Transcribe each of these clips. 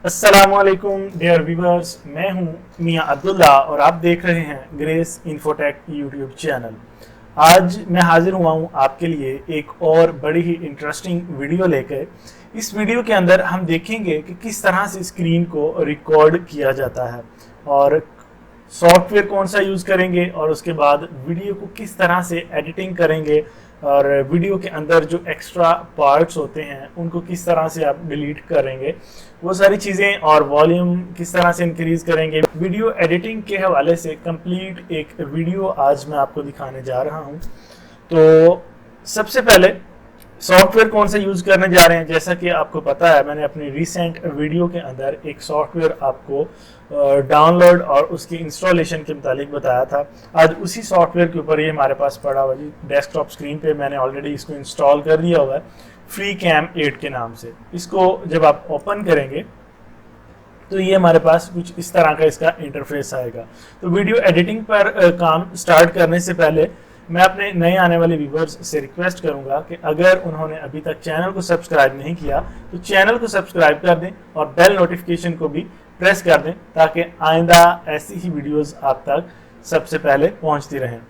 अस्सलामुअलैकुम dear viewers, मैं हूं मियां अब्दुल्ला और आप देख रहे हैं ग्रेस इन्फोटेक यूट्यूब चैनल। आज मैं हाजिर हुआ हूं आपके लिए एक और बड़ी ही इंटरेस्टिंग वीडियो लेकर। इस वीडियो के अंदर हम देखेंगे कि किस तरह से स्क्रीन को रिकॉर्ड किया जाता है और सॉफ्टवेयर कौन सा यूज़ करेंगे और उसके बाद वीडियो को किस तरह से एडिटिंग करेंगे और वीडियो के अंदर जो एक्स्ट्रा पार्ट्स होते हैं उनको किस तरह से आप डिलीट करेंगे, वो सारी चीज़ें, और वॉल्यूम किस तरह से इंक्रीज करेंगे। वीडियो एडिटिंग के हवाले से कंप्लीट एक वीडियो आज मैं आपको दिखाने जा रहा हूं। तो सबसे पहले सॉफ्टवेयर कौन सा यूज़ करने जा रहे हैं। जैसा कि आपको पता है, मैंने अपनी रिसेंट वीडियो के अंदर एक सॉफ्टवेयर आपको डाउनलोड और उसकी इंस्टॉलेशन के मुतालिक बताया था। आज उसी सॉफ्टवेयर के ऊपर ये हमारे पास पड़ा हुआ जी, डेस्कटॉप स्क्रीन पे मैंने ऑलरेडी इसको इंस्टॉल कर दिया हुआ है फ्रीकैम 8 के नाम से। इसको जब आप ओपन करेंगे तो ये हमारे पास कुछ इस तरह का इसका इंटरफेस आएगा। तो वीडियो एडिटिंग पर काम स्टार्ट करने से पहले मैं अपने नए आने वाले व्यूवर्स से रिक्वेस्ट करूंगा कि अगर उन्होंने अभी तक चैनल को सब्सक्राइब नहीं किया तो चैनल को सब्सक्राइब कर दें और बेल नोटिफिकेशन को भी प्रेस कर दें ताकि आइंदा ऐसी ही वीडियोस आप तक सबसे पहले पहुंचती रहें।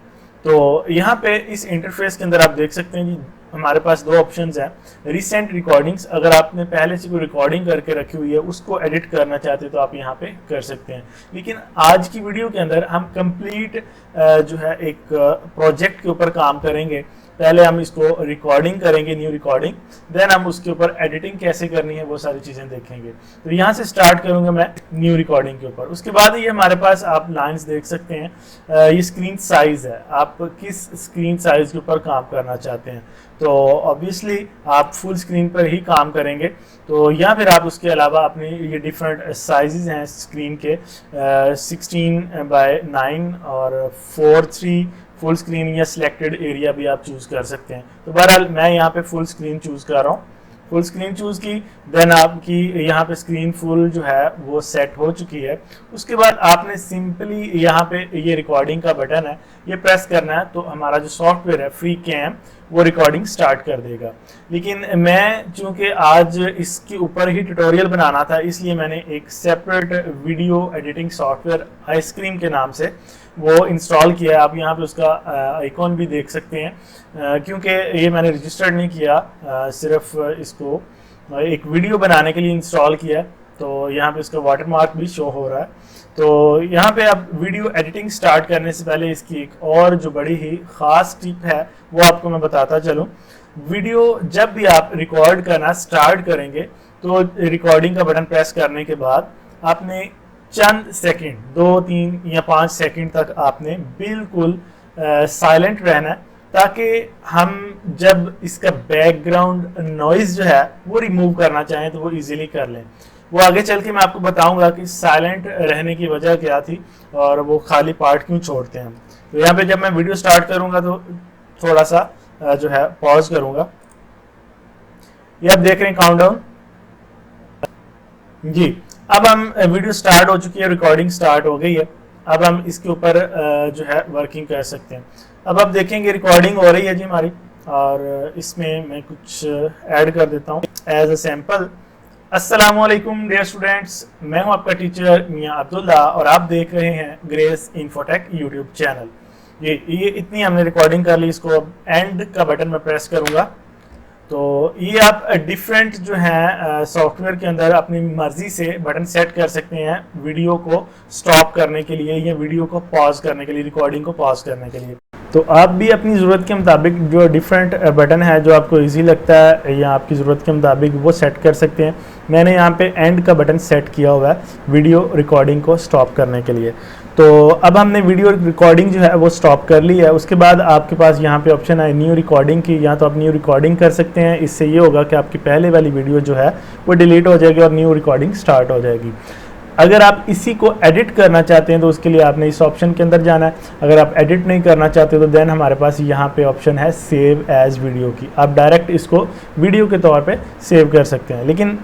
तो यहाँ पे इस इंटरफेस के अंदर आप देख सकते हैं कि हमारे पास दो ऑप्शंस हैं। रिसेंट रिकॉर्डिंग्स, अगर आपने पहले से कोई रिकॉर्डिंग करके रखी हुई है उसको एडिट करना चाहते हैं तो आप यहाँ पे कर सकते हैं। लेकिन आज की वीडियो के अंदर हम कंप्लीट जो है एक प्रोजेक्ट के ऊपर काम करेंगे। पहले हम इसको रिकॉर्डिंग करेंगे, न्यू रिकॉर्डिंग, देन हम उसके ऊपर एडिटिंग कैसे करनी है वो सारी चीज़ें देखेंगे। तो यहाँ से स्टार्ट करूँगा मैं न्यू रिकॉर्डिंग के ऊपर। उसके बाद ये हमारे पास आप लाइंस देख सकते हैं। ये स्क्रीन साइज़ है, आप किस स्क्रीन साइज़ के ऊपर काम करना चाहते हैं। तो ऑब्वियसली आप फुल स्क्रीन पर ही काम करेंगे। तो या फिर आप उसके अलावा अपने ये डिफरेंट साइजेस हैं स्क्रीन के, 16:9 और 4:3 फुल स्क्रीन या सिलेक्टेड एरिया भी आप चूज़ कर सकते हैं। तो बहरहाल मैं यहाँ पे फुल स्क्रीन चूज़ कर रहा हूँ। फुल स्क्रीन चूज़ की, देन आपकी यहाँ पे स्क्रीन फुल जो है वो सेट हो चुकी है। उसके बाद आपने सिंपली यहाँ पे ये रिकॉर्डिंग का बटन है, ये प्रेस करना है तो हमारा जो सॉफ्टवेयर है फ्रीकैम वो रिकॉर्डिंग स्टार्ट कर देगा। लेकिन मैं चूँकि आज इसके ऊपर ही ट्यूटोरियल बनाना था इसलिए मैंने एक separate video editing software ice cream के नाम से वो इंस्टॉल किया है। आप यहाँ पे उसका आइकॉन भी देख सकते हैं। क्योंकि ये मैंने रजिस्टर्ड नहीं किया, सिर्फ इसको एक वीडियो बनाने के लिए इंस्टॉल किया है। तो यहाँ पे इसका वाटरमार्क भी शो हो रहा है। तो यहाँ पे आप वीडियो एडिटिंग स्टार्ट करने से पहले इसकी एक और जो बड़ी ही ख़ास टिप है वो आपको मैं बताता चलूँ। वीडियो जब भी आप रिकॉर्ड करना स्टार्ट करेंगे तो रिकॉर्डिंग का बटन प्रेस करने के बाद आपने चंद सेकंड, 2, 3 या 5 सेकंड तक आपने बिल्कुल साइलेंट रहना है ताकि हम जब इसका बैकग्राउंड नॉइज़ जो है वो रिमूव करना चाहें तो वो इजीली कर लें। वो आगे चल के मैं आपको बताऊंगा कि साइलेंट रहने की वजह क्या थी और वो खाली पार्ट क्यों छोड़ते हैं। तो यहाँ पे जब मैं वीडियो स्टार्ट करूंगा तो थोड़ा सा जो है पॉज करूंगा। ये आप देख रहे हैं काउंटडाउन जी। अब हम वीडियो स्टार्ट हो चुकी है, रिकॉर्डिंग स्टार्ट हो गई है। अब हम इसके ऊपर जो है वर्किंग कर सकते हैं। अब आप देखेंगे रिकॉर्डिंग हो रही है जी हमारी, और इसमें मैं कुछ ऐड कर देता हूँ एज अ सैम्पल। अस्सलामुअलैकुम डियर स्टूडेंट्स, मैं हूँ आपका टीचर मियां अब्दुल्ला और आप देख रहे हैं ग्रेस इन्फोटेक यूट्यूब चैनल। ये इतनी हमने रिकॉर्डिंग कर ली। इसको अब एंड का बटन मैं प्रेस करूँगा तो ये आप डिफरेंट जो है सॉफ्टवेयर के अंदर अपनी मर्जी से बटन सेट कर सकते हैं वीडियो को स्टॉप करने के लिए या वीडियो को पॉज करने के लिए, रिकॉर्डिंग को पॉज करने के लिए। तो आप भी अपनी ज़रूरत के मुताबिक जो डिफरेंट बटन है जो आपको इजी लगता है या आपकी ज़रूरत के मुताबिक वो सेट कर सकते हैं। मैंने यहाँ पे एंड का बटन सेट किया हुआ है वीडियो रिकॉर्डिंग को स्टॉप करने के लिए। तो अब हमने वीडियो रिकॉर्डिंग जो है वो स्टॉप कर ली है। उसके बाद आपके पास यहाँ पे ऑप्शन है न्यू रिकॉर्डिंग की, या तो आप न्यू रिकॉर्डिंग कर सकते हैं। इससे ये होगा कि आपकी पहले वाली वीडियो जो है वो डिलीट हो जाएगी और न्यू रिकॉर्डिंग स्टार्ट हो जाएगी। अगर आप इसी को एडिट करना चाहते हैं तो उसके लिए आपने इस ऑप्शन के अंदर जाना है। अगर आप एडिट नहीं करना चाहते तो देन हमारे पास यहाँ पे ऑप्शन है सेव एज वीडियो की। आप डायरेक्ट इसको वीडियो के तौर पे सेव कर सकते हैं, लेकिन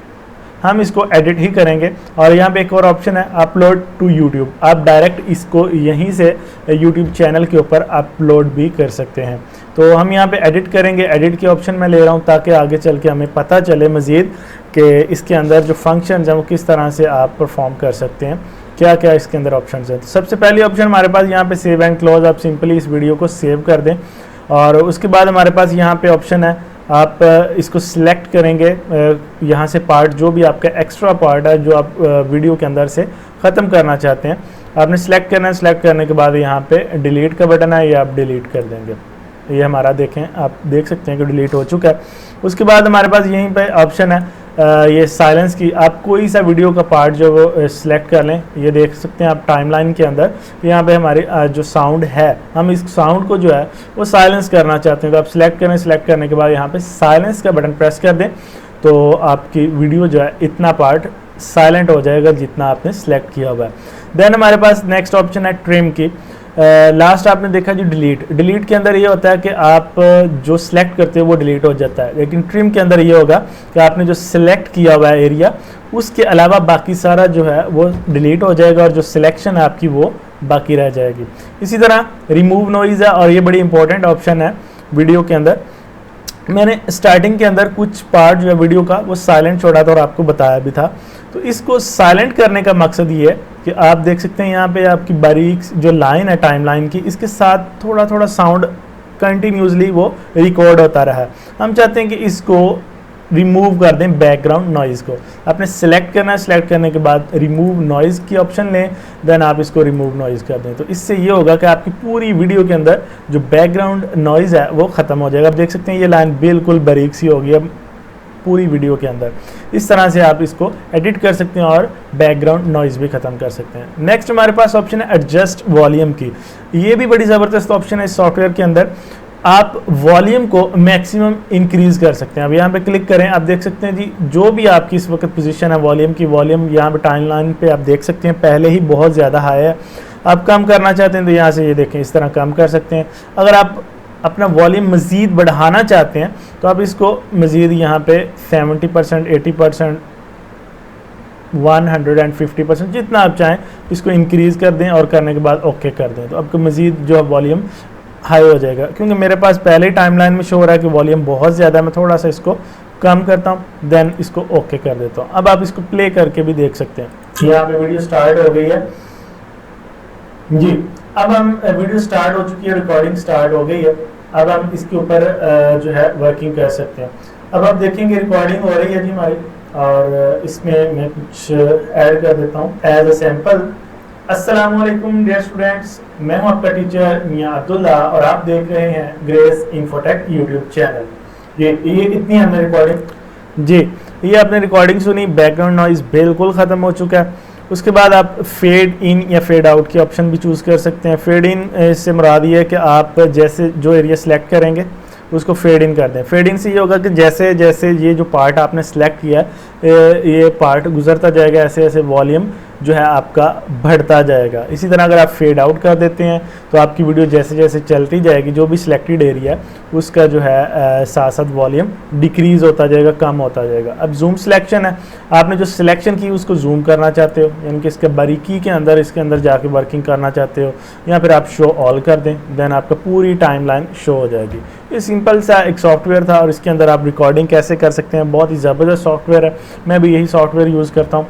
हम इसको एडिट ही करेंगे। और यहाँ पे एक और ऑप्शन है अपलोड टू यूट्यूब। आप डायरेक्ट इसको यहीं से यूट्यूब चैनल के ऊपर अपलोड भी कर सकते हैं। तो हम यहाँ पे एडिट करेंगे। एडिट के ऑप्शन में ले रहा हूँ ताकि आगे चल के हमें पता चले मज़ीद कि इसके अंदर जो फंक्शन हैं वो किस तरह से आप परफॉर्म कर सकते हैं, क्या क्या इसके अंदर ऑप्शन हैं। तो सबसे पहली ऑप्शन हमारे पास यहाँ पे सेव एंड क्लोज, आप सिंपली इस वीडियो को सेव कर दें और उसके बाद हमारे पास यहाँ पे ऑप्शन है, आप इसको सिलेक्ट करेंगे, यहाँ से पार्ट जो भी आपका एक्स्ट्रा पार्ट है जो आप वीडियो के अंदर से ख़त्म करना चाहते हैं आपने सिलेक्ट करना है। सिलेक्ट करने के बाद यहाँ पे डिलीट का बटन है, ये आप डिलीट कर देंगे। ये हमारा देखें, आप देख सकते हैं कि डिलीट हो चुका है। उसके बाद हमारे पास यहीं पे ऑप्शन है ये साइलेंस की, आप कोई सा वीडियो का पार्ट जो वो सिलेक्ट कर लें। ये देख सकते हैं आप टाइमलाइन के अंदर यहाँ पे हमारी जो साउंड है, हम इस साउंड को जो है वो साइलेंस करना चाहते हैं, तो आप सिलेक्ट करें। सिलेक्ट करने के बाद यहाँ पे साइलेंस का बटन प्रेस कर दें तो आपकी वीडियो जो है इतना पार्ट साइलेंट हो जाएगा जितना आपने सेलेक्ट किया हुआ है। देन हमारे पास नेक्स्ट ऑप्शन है ट्रिम की। लास्ट आपने देखा जी डिलीट के अंदर ये होता है कि आप जो सिलेक्ट करते हो वो डिलीट हो जाता है, लेकिन ट्रिम के अंदर ये होगा कि आपने जो सिलेक्ट किया हुआ है एरिया उसके अलावा बाकी सारा जो है वो डिलीट हो जाएगा और जो सिलेक्शन है आपकी वो बाकी रह जाएगी। इसी तरह रिमूव नॉइज़ है और ये बड़ी इंपॉर्टेंट ऑप्शन है वीडियो के अंदर। मैंने स्टार्टिंग के अंदर कुछ पार्ट जो है वीडियो का वो साइलेंट छोड़ा था और आपको बताया भी था। तो इसको साइलेंट करने का मकसद ये है कि आप देख सकते हैं यहाँ पे आपकी बारीक जो लाइन है टाइमलाइन की, इसके साथ थोड़ा थोड़ा साउंड कंटिन्यूसली वो रिकॉर्ड होता रहा है। हम चाहते हैं कि इसको रिमूव कर दें, बैकग्राउंड नॉइज़ को आपने सेलेक्ट करना है। सेलेक्ट करने के बाद रिमूव नॉइज़ की ऑप्शन लें, देन आप इसको रिमूव नॉइज़ कर दें। तो इससे ये होगा कि आपकी पूरी वीडियो के अंदर जो बैकग्राउंड नॉइज़ है वो ख़त्म हो जाएगा। आप देख सकते हैं ये लाइन बिल्कुल बारीक सी होगी अब पूरी वीडियो के अंदर। इस तरह से आप इसको एडिट कर सकते हैं और बैकग्राउंड नॉइज़ भी ख़त्म कर सकते हैं। नेक्स्ट हमारे पास ऑप्शन है एडजस्ट वॉल्यूम की। ये भी बड़ी ज़बरदस्त ऑप्शन है इस सॉफ्टवेयर के अंदर। आप वॉल्यूम को मैक्सिमम इंक्रीज़ कर सकते हैं। अब यहाँ पे क्लिक करें, आप देख सकते हैं जी जो भी आपकी इस वक्त पोजीशन है वॉल्यूम की, वॉल्यूम यहाँ पे टाइमलाइन पे आप देख सकते हैं पहले ही बहुत ज़्यादा हाई है। आप कम करना चाहते हैं तो यहाँ से ये देखें इस तरह कम कर सकते हैं। अगर आप अपना वॉल्यूम मज़ीद बढ़ाना चाहते हैं तो आप इसको मज़ीद यहाँ पे 70%, 80%, 150% जितना आप चाहें इसको इंक्रीज़ कर दें और करने के बाद ओके कर दें तो आपको मज़ीद जो है वॉल्यूम हाई हो जाएगा। क्योंकि मेरे पास पहले ही टाइमलाइन में शो हो रहा है कि वॉल्यूम बहुत ज़्यादा है, मैं थोड़ा सा इसको कम करता हूँ, देन इसको ओके कर देता हूँ। अब आप इसको प्ले करके भी देख सकते हैं। यहाँ पे वीडियो स्टार्ट हो गई है जी। अब हम वीडियो स्टार्ट हो चुकी है, रिकॉर्डिंग स्टार्ट हो गई है। अब हम इसके ऊपर जो है वर्किंग कर सकते हैं। अब आप देखेंगे रिकॉर्डिंग हो रही है जी हमारी, और इसमें मैं कुछ ऐड कर देता हूँ एज अ सैम्पल। अस्सलामुअलैकुम डियर स्टूडेंट्स, मैं हूँ आपका टीचर मियां अब्दुल्ला और आप देख रहे हैं ग्रेस इन्फोटेक यूट्यूब चैनल। ये इतनी हमने रिकॉर्डिंग जी, ये आपने रिकॉर्डिंग सुनी, बैकग्राउंड नॉइज़ बिल्कुल ख़त्म हो चुका है। उसके बाद आप फेड इन या फेड आउट की ऑप्शन भी चूज़ कर सकते हैं। फेड इन से मुराद ये है कि आप जैसे जो एरिया सेलेक्ट करेंगे उसको फेड इन कर दें। फेड इन से ये होगा कि जैसे जैसे ये जो पार्ट आपने सेलेक्ट किया ये पार्ट गुजरता जाएगा, ऐसे ऐसे वॉल्यूम जो है आपका बढ़ता जाएगा। इसी तरह अगर आप फेड आउट कर देते हैं तो आपकी वीडियो जैसे जैसे चलती जाएगी जो भी सिलेक्टेड एरिया उसका जो है साथ साथ वॉल्यूम डिक्रीज़ होता जाएगा, कम होता जाएगा। अब जूम सिलेक्शन है, आपने जो सिलेक्शन की उसको जूम करना चाहते हो, यानी कि इसके बारीकी के अंदर इसके अंदर जाके वर्किंग करना चाहते हो, या फिर आप शो ऑल कर दें, देन आपका पूरी टाइमलाइन शो हो जाएगी। ये सिंपल सा एक सॉफ्टवेयर था और इसके अंदर आप रिकॉर्डिंग कैसे कर सकते हैं, बहुत ही ज़बरदस्त सॉफ्टवेयर है। मैं भी यही सॉफ्टवेयर यूज़ करता हूँ।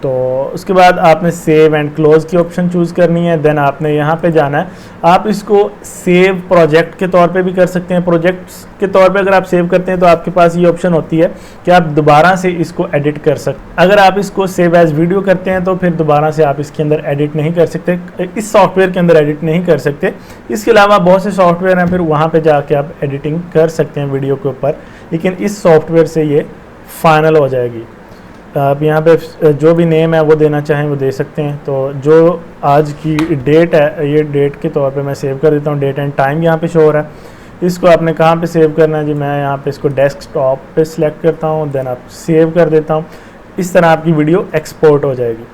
तो उसके बाद आपने सेव एंड क्लोज़ की ऑप्शन चूज़ करनी है, देन आपने यहाँ पे जाना है। आप इसको सेव प्रोजेक्ट के तौर पे भी कर सकते हैं। प्रोजेक्ट्स के तौर पे अगर आप सेव करते हैं तो आपके पास ये ऑप्शन होती है कि आप दोबारा से इसको एडिट कर सकते। अगर आप इसको सेव एज वीडियो करते हैं तो फिर दोबारा से आप इसके अंदर एडिट नहीं कर सकते, इस सॉफ्टवेयर के अंदर एडिट नहीं कर सकते। इसके अलावा बहुत से सॉफ्टवेयर हैं, फिर वहाँ पर जाके आप एडिटिंग कर सकते हैं वीडियो के ऊपर, लेकिन इस सॉफ्टवेयर से ये फाइनल हो जाएगी। आप यहाँ पे जो भी नेम है वो देना चाहें वो दे सकते हैं। तो जो आज की डेट है ये डेट के तौर पे मैं सेव कर देता हूँ, डेट एंड टाइम यहाँ पे शो हो रहा है। इसको आपने कहाँ पे सेव करना है जी, मैं यहाँ पे इसको डेस्कटॉप पे सिलेक्ट करता हूँ, देन आप सेव कर देता हूँ। इस तरह आपकी वीडियो एक्सपोर्ट हो जाएगी।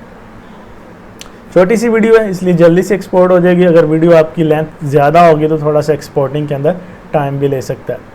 छोटी सी वीडियो है इसलिए जल्दी से एक्सपोर्ट हो जाएगी। अगर वीडियो आपकी लेंथ ज़्यादा होगी तो थोड़ा सा एक्सपोर्टिंग के अंदर टाइम भी ले सकता है।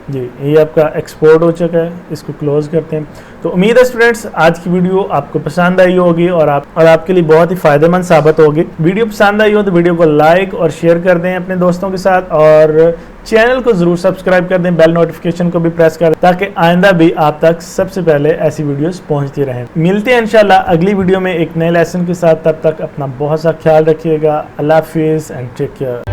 जी, ये आपका एक्सपोर्ट हो चुका है, इसको क्लोज करते हैं। तो उम्मीद है स्टूडेंट्स आज की वीडियो आपको पसंद आई होगी और आपके लिए बहुत ही फायदेमंद साबित होगी। वीडियो पसंद आई हो तो वीडियो को लाइक और शेयर कर दें अपने दोस्तों के साथ, और चैनल को जरूर सब्सक्राइब कर दें, बेल नोटिफिकेशन को भी प्रेस कर दें ताकि आइंदा भी आप तक सबसे पहले ऐसी वीडियोस पहुंचती रहें। मिलते हैं इंशाल्लाह अगली वीडियो में एक नए लेसन के साथ। तब तक अपना बहुत सा ख्याल रखिएगा। अल्लाह हाफिज़ एंड टेक केयर।